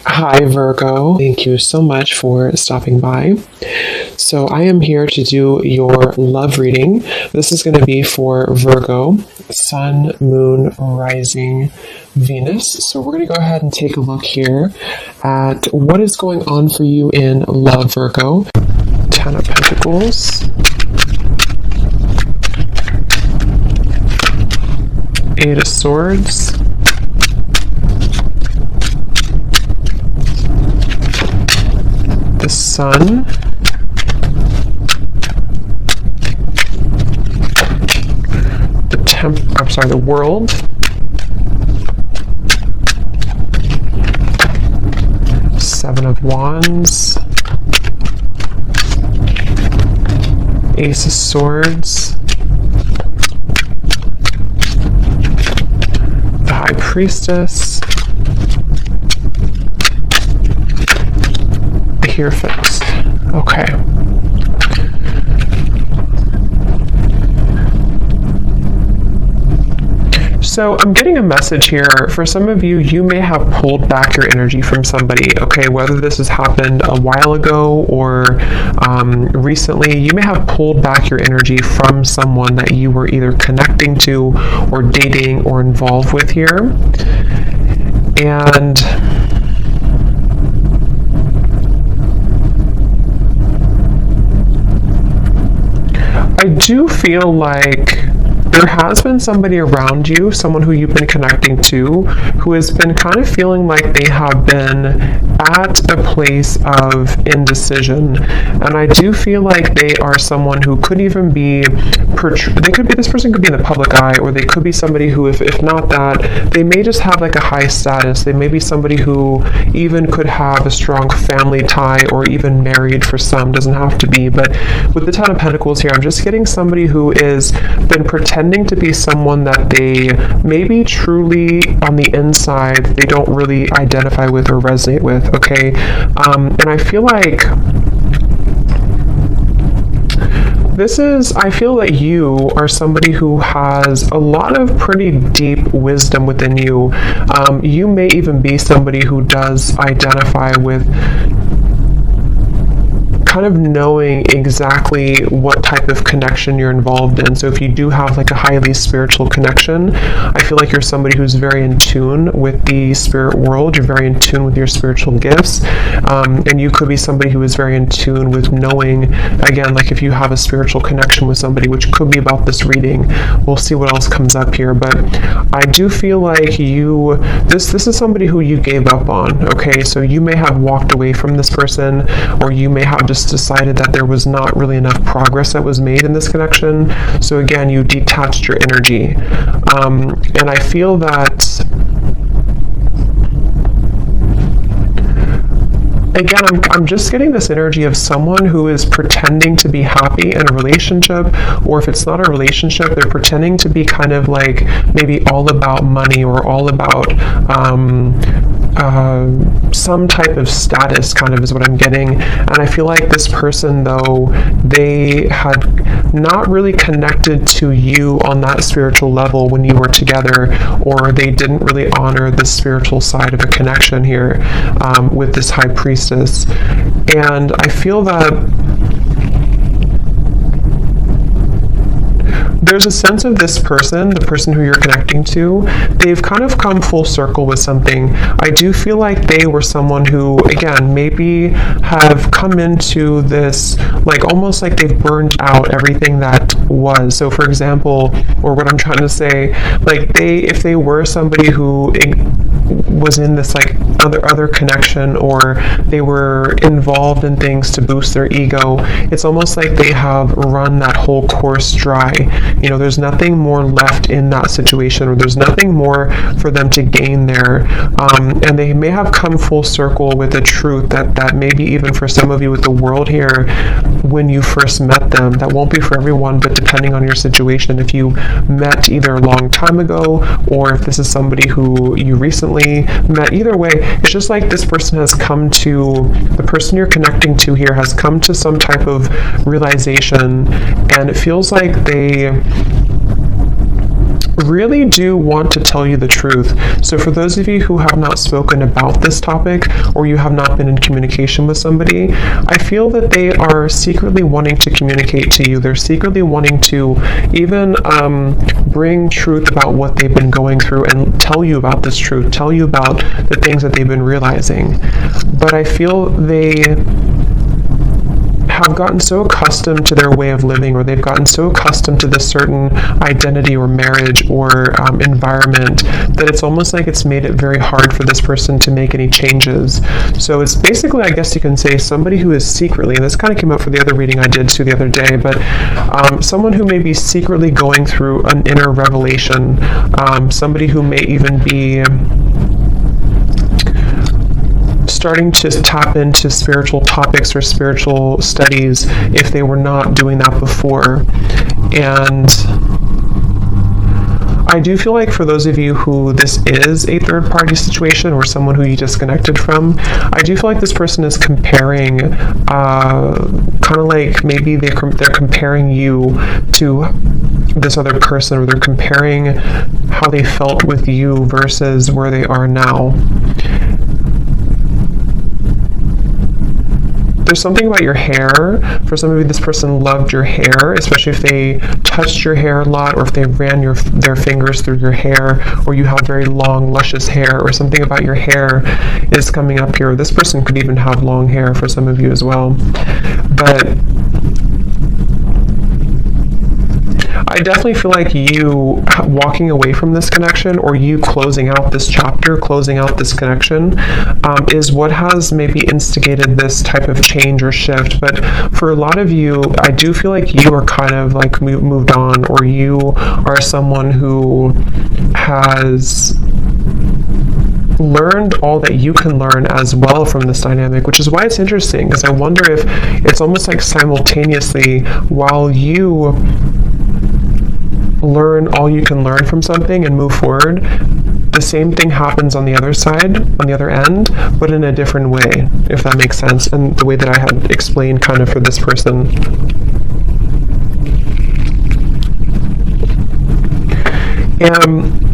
Hi, Virgo. Thank you so much for stopping by. So, I am here to do your love reading. This is going to be for Virgo, Sun, Moon, Rising, Venus. So, we're going to go ahead and take a look here at what is going on for you in love, Virgo. Ten of Pentacles, Eight of Swords, the Sun, the World, Seven of Wands, Ace of Swords, the High Priestess, the Hierophant. Okay. So I'm getting a message here. For some of you, you may have pulled back your energy from somebody, okay? Whether this has happened a while ago or recently, you may have pulled back your energy from someone that you were either connecting to or dating or involved with here. And I do feel like there has been somebody around you, someone who you've been connecting to, who has been kind of feeling like they have been at a place of indecision. And I do feel like they are someone who could even be, this person could be in the public eye, or they could be somebody who, if not that, they may just have like a high status. They may be somebody who even could have a strong family tie, or even married for some, doesn't have to be. But with the Ten of Pentacles here, I'm just getting somebody who is been pretending to be someone that they maybe truly on the inside they don't really identify with or resonate with, okay? And I feel like I feel that you are somebody who has a lot of pretty deep wisdom within you. You may even be somebody who does identify with kind of knowing exactly what type of connection you're involved in. So if you do have like a highly spiritual connection, I feel like you're somebody who's very in tune with the spirit world. You're very in tune with your spiritual gifts. And you could be somebody who is very in tune with knowing, again, like if you have a spiritual connection with somebody, which could be about this reading. We'll see what else comes up here. But I do feel like this is somebody who you gave up on, okay? So you may have walked away from this person, or you may have just decided that there was not really enough progress that was made in this connection. So again, you detached your energy. And I feel that, again, I'm just getting this energy of someone who is pretending to be happy in a relationship, or if it's not a relationship, they're pretending to be kind of like maybe all about money, or all about some type of status, kind of is what I'm getting. And I feel like this person, though, they had not really connected to you on that spiritual level when you were together, or they didn't really honor the spiritual side of a connection here with this High Priestess. And I feel that there's a sense of this person, the person who you're connecting to, they've kind of come full circle with something. I do feel like they were someone who, again, maybe have come into this, like almost like they've burned out everything that was. So for example, or what I'm trying to say, like if they were somebody who was in this like other connection, or they were involved in things to boost their ego, it's almost like they have run that whole course dry. You know, there's nothing more left in that situation, or there's nothing more for them to gain there. And they may have come full circle with the truth that maybe even for some of you with the world here, when you first met them, that won't be for everyone, but depending on your situation, if you met either a long time ago, or if this is somebody who you recently met, either way, it's just like this person has come to, the person you're connecting to here has come to some type of realization, and it feels like they really do want to tell you the truth. So for those of you who have not spoken about this topic, or you have not been in communication with somebody, I feel that they are secretly wanting to communicate to you. They're secretly wanting to even bring truth about what they've been going through and tell you about this truth, tell you about the things that they've been realizing. But I feel they have gotten so accustomed to their way of living, or they've gotten so accustomed to this certain identity or marriage or environment, that it's almost like it's made it very hard for this person to make any changes. So it's basically, I guess you can say, somebody who is secretly, and this kind of came up for the other reading I did too the other day, but someone who may be secretly going through an inner revelation, somebody who may even be starting to tap into spiritual topics or spiritual studies if they were not doing that before. And I do feel like for those of you who this is a third party situation, or someone who you disconnected from, I do feel like this person is comparing, kind of like maybe they're comparing you to this other person, or they're comparing how they felt with you versus where they are now. There's something about your hair. For some of you, this person loved your hair, especially if they touched your hair a lot, or if they ran their fingers through your hair, or you have very long, luscious hair, or something about your hair is coming up here. This person could even have long hair for some of you as well. But I definitely feel like you walking away from this connection, or you closing out this chapter, closing out this connection, is what has maybe instigated this type of change or shift. But for a lot of you, I do feel like you are kind of like moved on, or you are someone who has learned all that you can learn as well from this dynamic, which is why it's interesting, because I wonder if it's almost like simultaneously, while you learn all you can learn from something and move forward, the same thing happens on the other side, on the other end, but in a different way, if that makes sense, and the way that I had explained kind of for this person.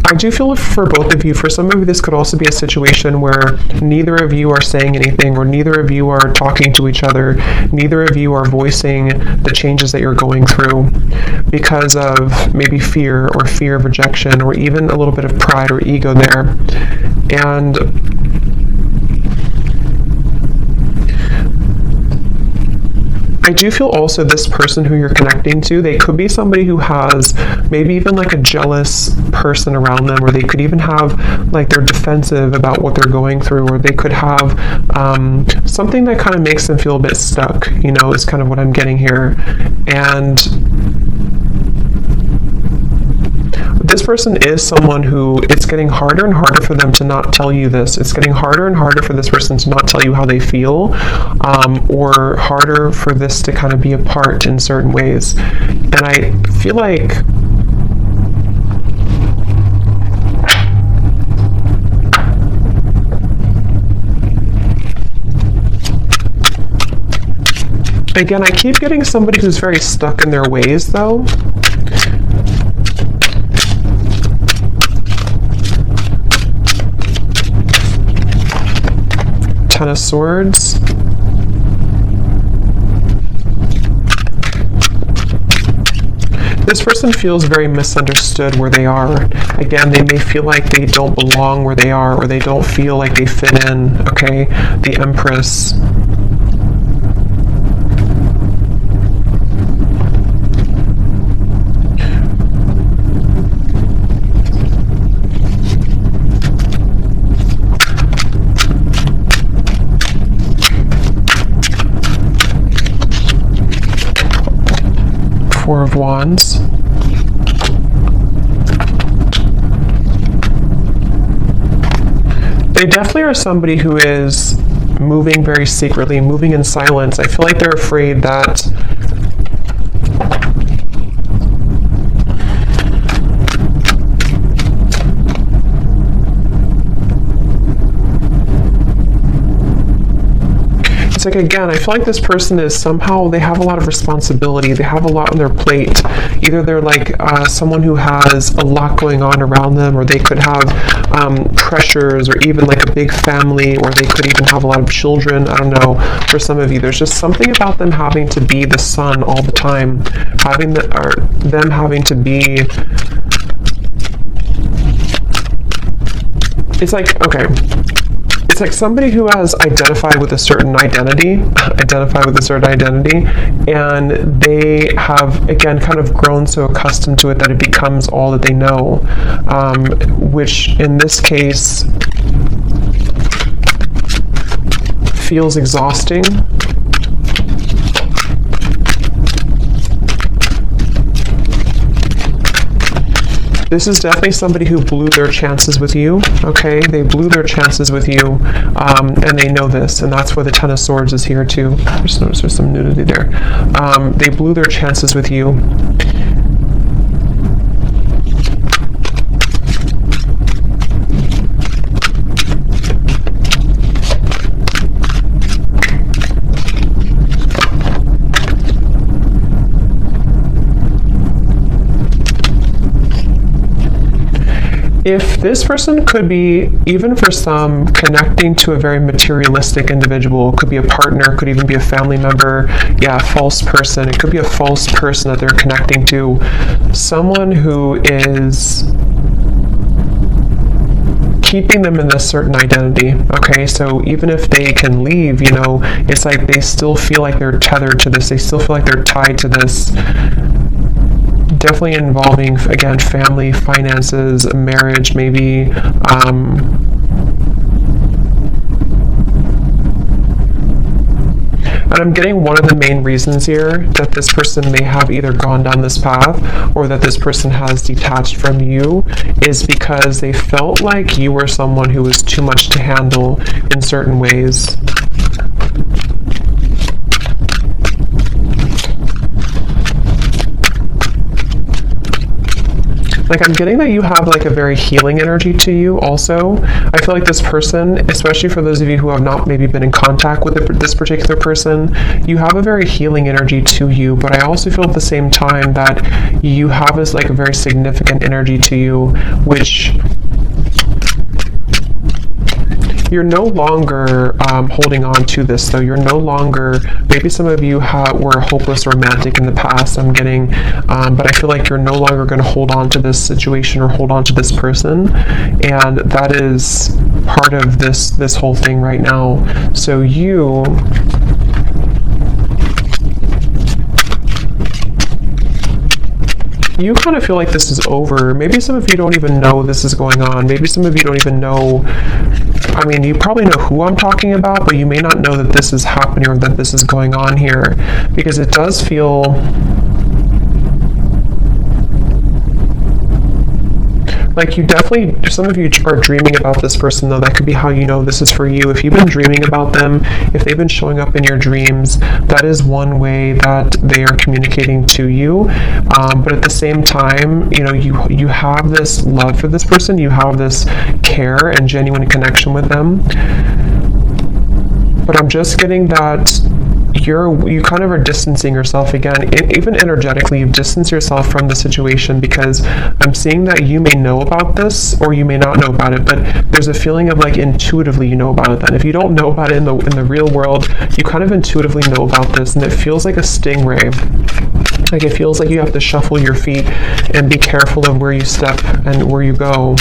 I do feel for both of you, for some of you, this could also be a situation where neither of you are saying anything, or neither of you are talking to each other, neither of you are voicing the changes that you're going through because of maybe fear, or fear of rejection, or even a little bit of pride or ego there. And I do feel also this person who you're connecting to, they could be somebody who has maybe even like a jealous person around them, or they could even have like they're defensive about what they're going through, or they could have something that kind of makes them feel a bit stuck, you know, is kind of what I'm getting here. And this person is someone who, it's getting harder and harder for them to not tell you this. It's getting harder and harder for this person to not tell you how they feel, or harder for this to kind of be apart in certain ways. And I feel like again, I keep getting somebody who's very stuck in their ways though. Ten of Swords. This person feels very misunderstood where they are. Again, they may feel like they don't belong where they are, or they don't feel like they fit in, okay? The Empress. Four of Wands. They definitely are somebody who is moving very secretly, moving in silence. I feel like they're afraid that like, again, I feel like this person is somehow, they have a lot of responsibility. They have a lot on their plate. Either they're like someone who has a lot going on around them, or they could have pressures, or even like a big family, or they could even have a lot of children. I don't know. For some of you, there's just something about them having to be the sun all the time, them having to be. It's like, okay. It's like somebody who has identified with a certain identity, and they have, again, kind of grown so accustomed to it that it becomes all that they know, which in this case feels exhausting. This is definitely somebody who blew their chances with you, okay? They blew their chances with you, and they know this, and that's where the Ten of Swords is here too. I just noticed there's some nudity there. They blew their chances with you. If this person could be, even for some, connecting to a very materialistic individual, could be a partner, could even be a family member, yeah, a false person. It could be a false person that they're connecting to. Someone who is keeping them in this certain identity, okay? So even if they can leave, you know, it's like they still feel like they're tethered to this. They still feel like they're tied to this. Definitely involving, again, family, finances, marriage, maybe. And I'm getting one of the main reasons here that this person may have either gone down this path or that this person has detached from you is because they felt like you were someone who was too much to handle in certain ways. Like, I'm getting that you have like a very healing energy to you also. I feel like this person, especially for those of you who have not maybe been in contact with this particular person, you have a very healing energy to you, but I also feel at the same time that you have this like a very significant energy to you, which you're no longer holding on to this, though. You're no longer, maybe some of you were hopeless romantic in the past, I'm getting, but I feel like you're no longer going to hold on to this situation or hold on to this person, and that is part of this whole thing right now. So you kind of feel like this is over. Maybe some of you don't even know this is going on. Maybe some of you don't even know. I mean, you probably know who I'm talking about, but you may not know that this is happening or that this is going on here, because it does feel like you definitely, some of you are dreaming about this person, though. That could be how you know this is for you. If you've been dreaming about them, if they've been showing up in your dreams, that is one way that they are communicating to you. But at the same time, you know, you have this love for this person, you have this care and genuine connection with them. But I'm just getting that you kind of are distancing yourself again, even energetically. You've distanced yourself from the situation because I'm seeing that you may know about this or you may not know about it, but there's a feeling of like intuitively you know about it. Then if you don't know about it in the real world, you kind of intuitively know about this, and it feels like a stingray. Like it feels like you have to shuffle your feet and be careful of where you step and where you go.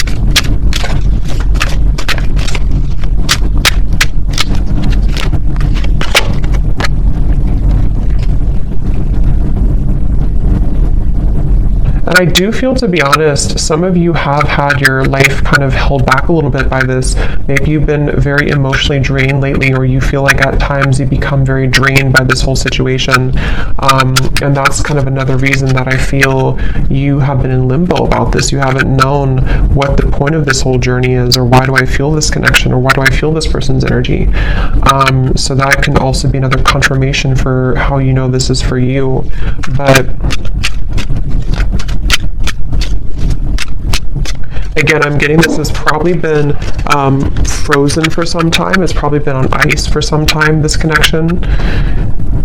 And I do feel, to be honest, some of you have had your life kind of held back a little bit by this. Maybe you've been very emotionally drained lately, or you feel like at times you become very drained by this whole situation. And that's kind of another reason that I feel you have been in limbo about this. You haven't known what the point of this whole journey is, or why do I feel this connection, or why do I feel this person's energy. So that can also be another confirmation for how you know this is for you. Again, I'm getting this has probably been frozen for some time. It's probably been on ice for some time, this connection.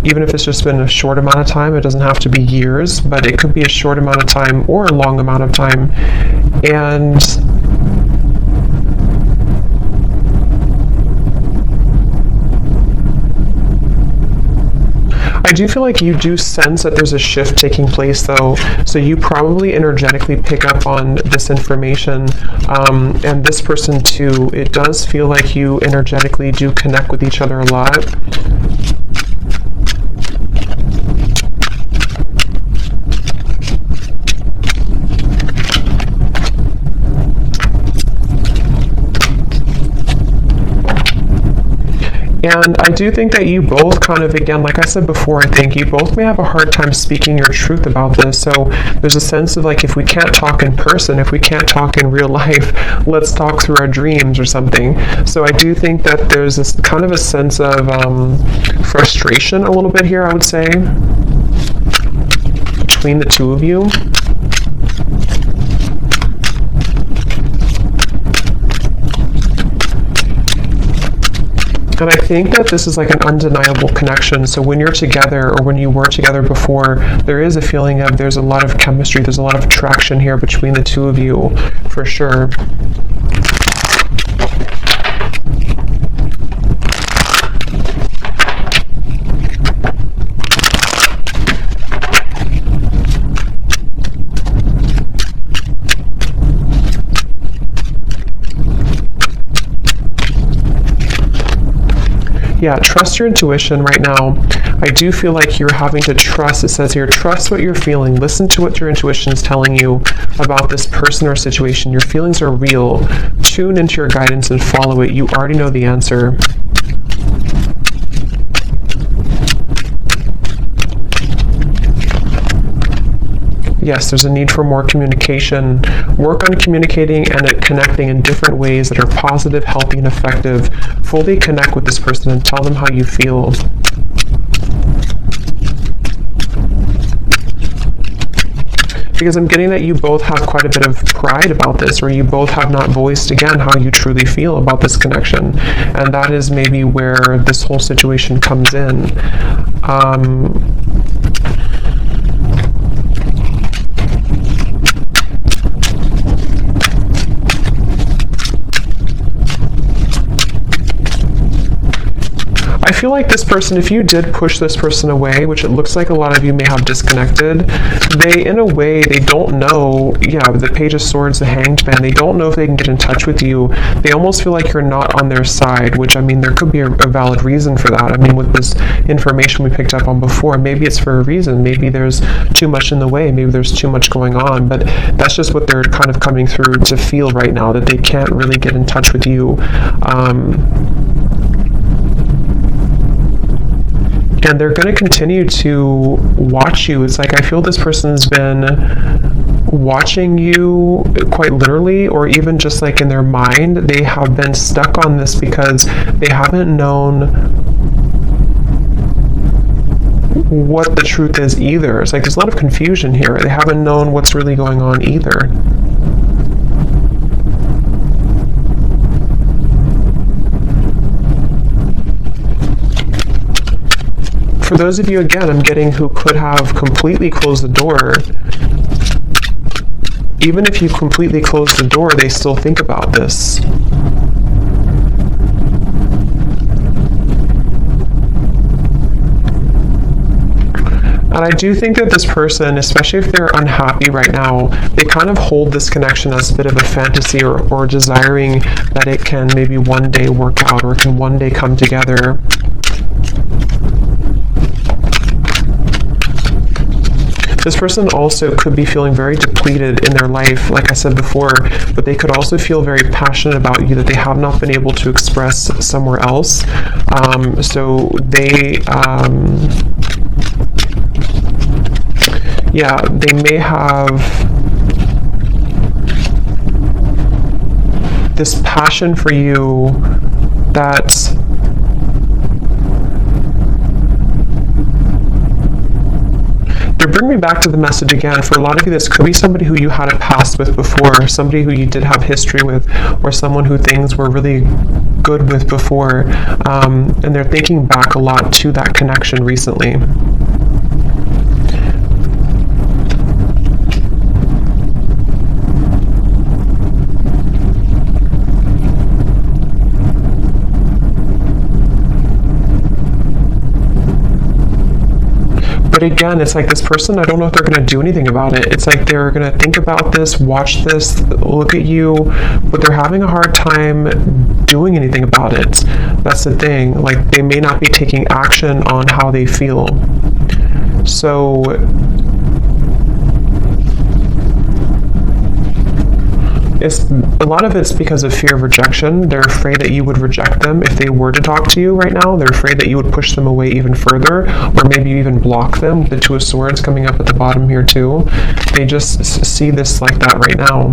Even if it's just been a short amount of time, it doesn't have to be years, but it could be a short amount of time or a long amount of time. And I do feel like you do sense that there's a shift taking place, though, so you probably energetically pick up on this information, and this person too. It does feel like you energetically do connect with each other a lot. And I do think that you both kind of, again, like I said before, I think you both may have a hard time speaking your truth about this. So there's a sense of like, if we can't talk in person, if we can't talk in real life, let's talk through our dreams or something. So I do think that there's this kind of a sense of frustration a little bit here, I would say, between the two of you. And I think that this is like an undeniable connection. So when you're together, or when you were together before, there is a feeling of there's a lot of chemistry, there's a lot of attraction here between the two of you, for sure. Yeah, trust your intuition right now. I do feel like you're having to trust. It says here, trust what you're feeling. Listen to what your intuition is telling you about this person or situation. Your feelings are real. Tune into your guidance and follow it. You already know the answer. Yes, there's a need for more communication. Work on communicating and connecting in different ways that are positive, healthy, and effective. Fully connect with this person and tell them how you feel. Because I'm getting that you both have quite a bit of pride about this, or you both have not voiced, again, how you truly feel about this connection. And that is maybe where this whole situation comes in. I feel like this person, if you did push this person away, which it looks like a lot of you may have disconnected, they, in a way, they don't know, the Page of Swords, the Hanged Man, they don't know if they can get in touch with you. They almost feel like you're not on their side, which, I mean, there could be a valid reason for that. I mean, with this information we picked up on before, maybe it's for a reason. Maybe there's too much in the way. Maybe there's too much going on. But that's just what they're kind of coming through to feel right now, that they can't really get in touch with you. And they're going to continue to watch you. It's like I feel this person's been watching you quite literally, or even just like in their mind. They have been stuck on this because they haven't known what the truth is either. It's like there's a lot of confusion here. They haven't known what's really going on either. For those of you, again, I'm getting who could have completely closed the door, even if you completely close the door, they still think about this. And I do think that this person, especially if they're unhappy right now, they kind of hold this connection as a bit of a fantasy, or desiring that it can maybe one day work out, or can one day come together. This person also could be feeling very depleted in their life, like I said before, but they could also feel very passionate about you that they have not been able to express somewhere else. So they, they may have this passion for you that they're bringing me back to the message again. For a lot of you, this could be somebody who you had a past with before, somebody who you did have history with, or someone who things were really good with before, and they're thinking back a lot to that connection recently. But again, it's like this person, I don't know if they're going to do anything about it. It's like they're going to think about this, watch this, look at you, but they're having a hard time doing anything about it. That's the thing. Like, they may not be taking action on how they feel. So a lot of it's because of fear of rejection. They're afraid that you would reject them if they were to talk to you right now. They're afraid that you would push them away even further, or maybe even block them. The Two of Swords coming up at the bottom here too. They just see this like that right now.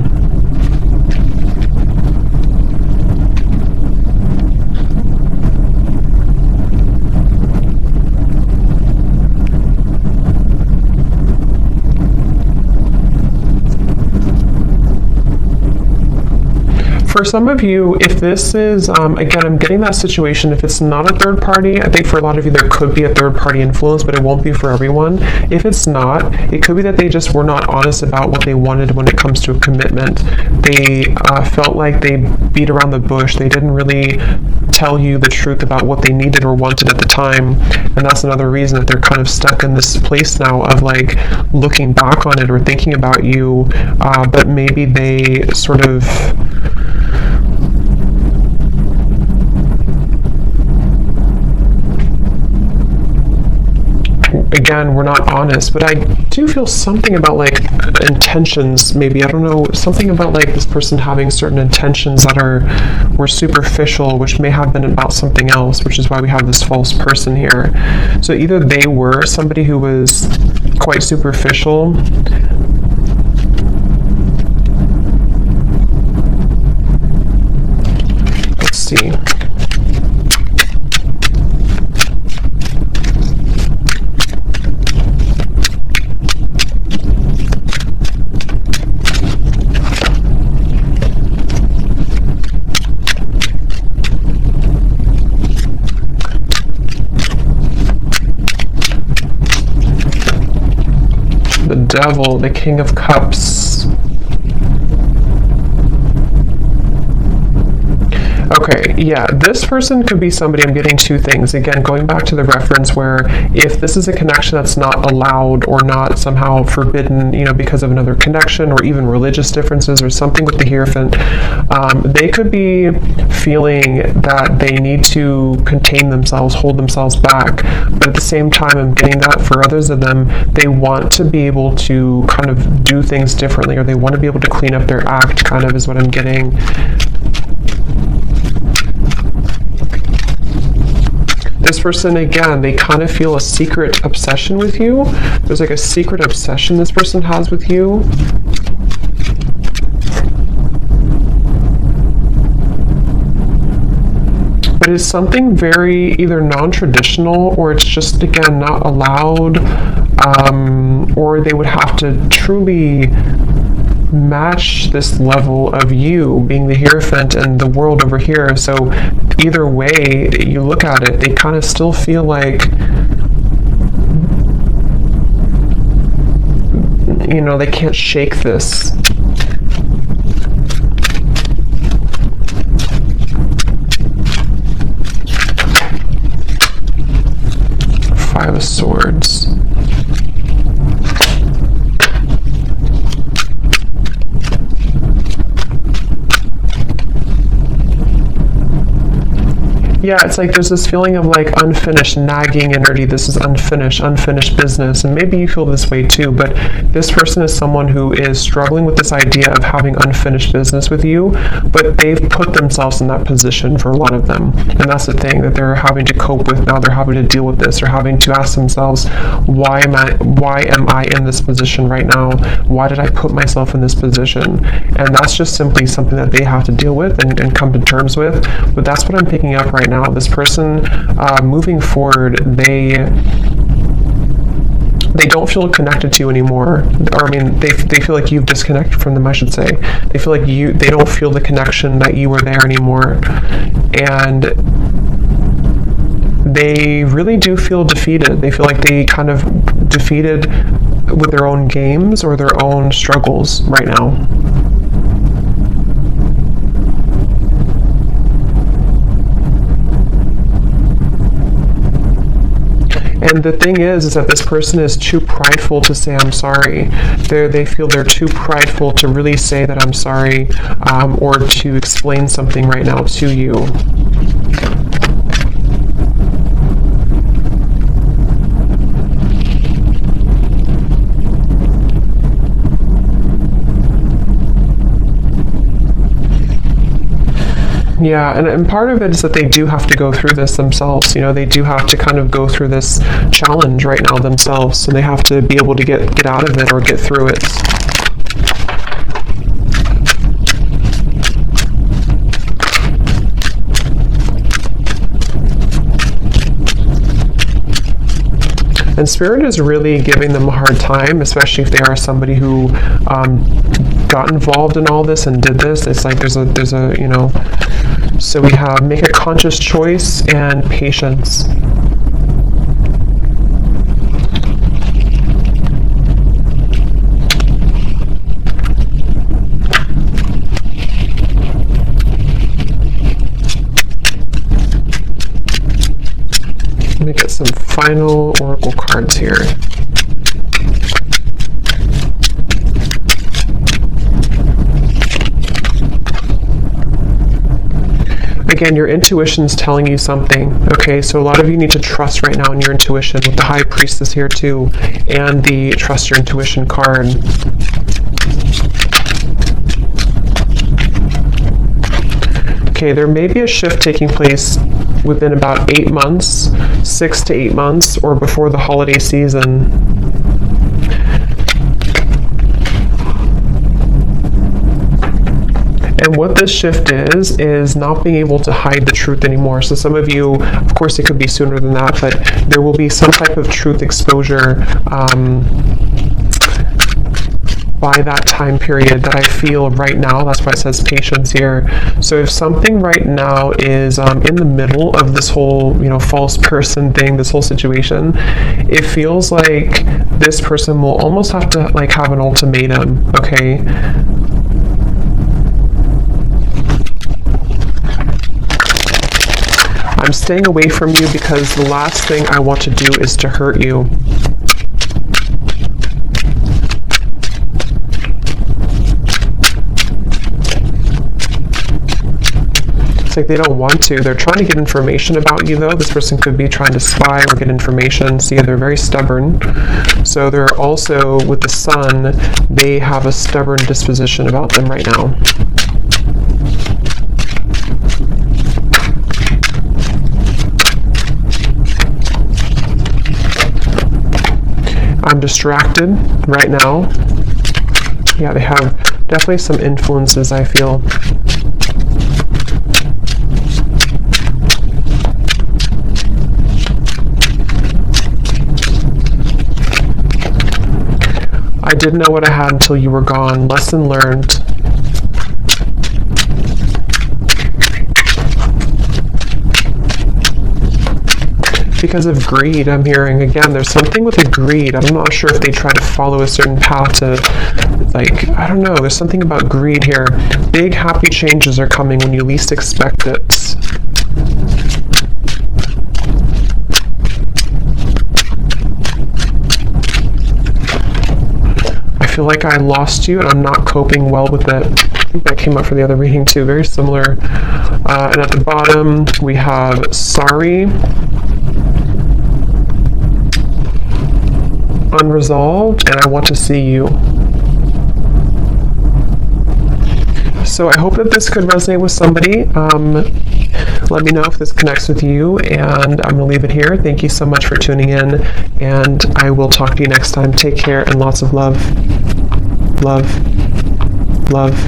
For some of you, if this is, again, I'm getting that situation, if it's not a third party, I think for a lot of you there could be a third party influence, but it won't be for everyone. If it's not, it could be that they just were not honest about what they wanted when it comes to a commitment. They felt like they beat around the bush. They didn't really tell you the truth about what they needed or wanted at the time, and that's another reason that they're kind of stuck in this place now of like looking back on it or thinking about you, but maybe they sort of again, we're not honest, but I do feel something about like intentions, maybe, I don't know, something about like this person having certain intentions that were superficial, which may have been about something else, which is why we have this false person here. So either they were somebody who was quite superficial, let's see. The Devil, the King of Cups. Okay, yeah, this person could be somebody, I'm getting two things. Again, going back to the reference where if this is a connection that's not allowed or not somehow forbidden, you know, because of another connection or even religious differences or something with the Hierophant, they could be feeling that they need to contain themselves, hold themselves back. But at the same time, I'm getting that for others of them, they want to be able to kind of do things differently, or they want to be able to clean up their act, kind of is what I'm getting. This person, again, they kind of feel a secret obsession with you. There's like a secret obsession this person has with you. But it's something very either non-traditional, or it's just, again, not allowed, or they would have to truly match this level of you being the Hierophant and the world over here. So either way you look at it, they kind of still feel like, you know, they can't shake this. Five of Swords. Yeah, it's like there's this feeling of like unfinished, nagging energy. This is unfinished business. And maybe you feel this way too, but this person is someone who is struggling with this idea of having unfinished business with you, but they've put themselves in that position for a lot of them. And that's the thing that they're having to cope with now. They're having to deal with this. They're having to ask themselves, why am I in this position right now? Why did I put myself in this position? And that's just simply something that they have to deal with and come to terms with. But that's what I'm picking up right now. This person, moving forward, they they don't feel connected to you anymore, or I mean, they feel like you've disconnected from them, I should say. They feel like they don't feel the connection that you were there anymore, and they really do feel defeated. They feel like they kind of defeated with their own games or their own struggles right now. And the thing is that this person is too prideful to say I'm sorry. They feel they're too prideful to really say that I'm sorry, or to explain something right now to you. Yeah, and part of it is that they do have to go through this themselves. You know, they do have to kind of go through this challenge right now themselves, so they have to be able to get out of it or get through it. And Spirit is really giving them a hard time, especially if they are somebody who got involved in all this and did this. It's like there's a you know, so we have make a conscious choice and patience. Let me get some final oracle cards here. Again, your intuition's telling you something, okay? So a lot of you need to trust right now in your intuition with the High Priestess here too, and the Trust Your Intuition card. Okay, there may be a shift taking place within about 8 months, 6 to 8 months, or before the holiday season. And what this shift is not being able to hide the truth anymore. So some of you, of course it could be sooner than that, but there will be some type of truth exposure by that time period that I feel right now. That's why it says patience here. So if something right now is in the middle of this whole, you know, false person thing, this whole situation, it feels like this person will almost have to like have an ultimatum, okay? I'm staying away from you because the last thing I want to do is to hurt you. It's like they don't want to. They're trying to get information about you though. This person could be trying to spy or get information. See, they're very stubborn. So they're also, with the Sun, they have a stubborn disposition about them right now. I'm distracted right now. Yeah, they have definitely some influences, I feel. I didn't know what I had until you were gone. Lesson learned. Because of greed, I'm hearing. Again, there's something with the greed. I'm not sure if they try to follow a certain path to, like, I don't know. There's something about greed here. Big happy changes are coming when you least expect it. I feel like I lost you and I'm not coping well with it. I think that came up for the other reading too. Very similar. And at the bottom, we have sorry. Unresolved, and I want to see you. So I hope that this could resonate with somebody. Let me know if this connects with you, and I'm going to leave it here. Thank you so much for tuning in, and I will talk to you next time. Take care, and lots of love. Love. Love.